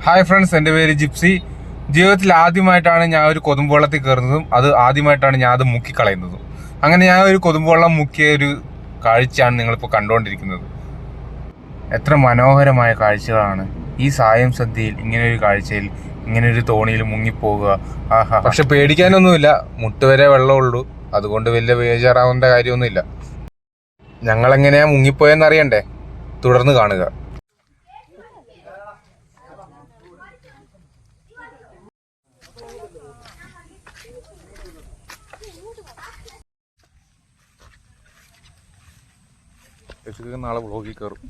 Hi friends, എൻ്റെ പേര് gypsy. ജീവിതത്തിൽ ആദ്യമായിട്ടാണ് ഞാൻ ഒരു കൊതുമ്പുവെള്ളത്തിൽ കയറുന്നതും അത് ആദ്യമായിട്ടാണ് ഞാൻ അത് മുക്കിക്കളയുന്നതും. അങ്ങനെ ഞാൻ ഒരു കൊതുമ്പുവെള്ളം മുക്കിയ ഒരു കാഴ്ചയാണ് നിങ്ങളിപ്പോൾ കണ്ടുകൊണ്ടിരിക്കുന്നത്. എത്ര മനോഹരമായ കാഴ്ചകളാണ് ഈ സായം സന്ധ്യയിൽ ഇങ്ങനൊരു കാഴ്ചയിൽ, ഇങ്ങനൊരു തോണിയിൽ മുങ്ങിപ്പോവുക. ആഹാ. പക്ഷെ പേടിക്കാനൊന്നുമില്ല, മുട്ടുവരെ വെള്ളമുള്ളൂ. അതുകൊണ്ട് വലിയ ബേജാറാവേണ്ട കാര്യമൊന്നുമില്ല. ഞങ്ങളെങ്ങനെയാ മുങ്ങിപ്പോയെന്ന് അറിയണ്ടേ? തുടർന്ന് കാണുക. നാളെ വ്ളോഗിൽ കയറും.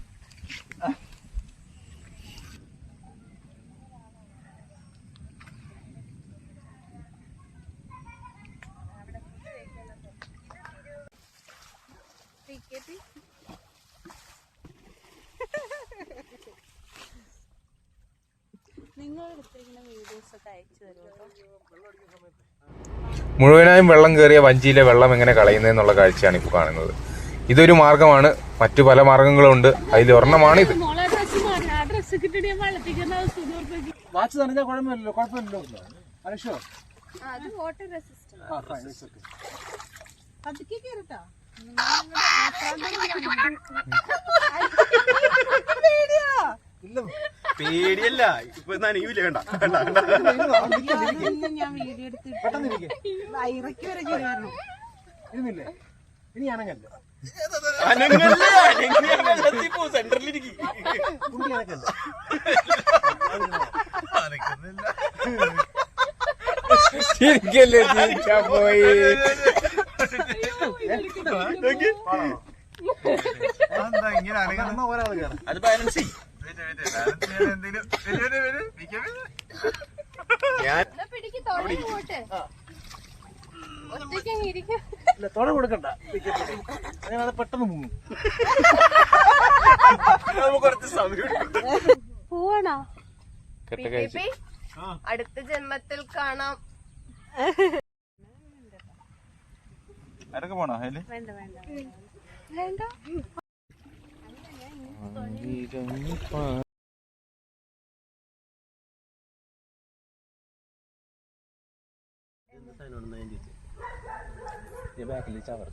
മുഴുവനായും വെള്ളം കയറിയ വഞ്ചിയിലെ വെള്ളം എങ്ങനെ കളയുന്നതെന്നുള്ള കാഴ്ചയാണ് ഇപ്പോൾ കാണുന്നത്. ഇതൊരു മാർഗമാണ്, മറ്റു പല മാർഗങ്ങളുണ്ട്. അതിൽ ഒരെണ്ണമാണിത്. പേടിയല്ല, ഇപ്പൊ നനയൂല. കണ്ട ഇനി അനങ്ങല്ല, സെന്ററിലിരിക്കും. പോയി അത് ബാലൻസ്. തുണ കൊടുക്കണ്ട, അങ്ങനെ പെട്ടെന്ന് മുങ്ങും. കുറച്ച് സമയം പോവാണോ? അടുത്ത ജന്മത്തിൽ കാണാം. ആരൊക്കെ പോണോ? വേണ്ട വേണ്ട വേണ്ട. ബാക്കിൽ ചവർ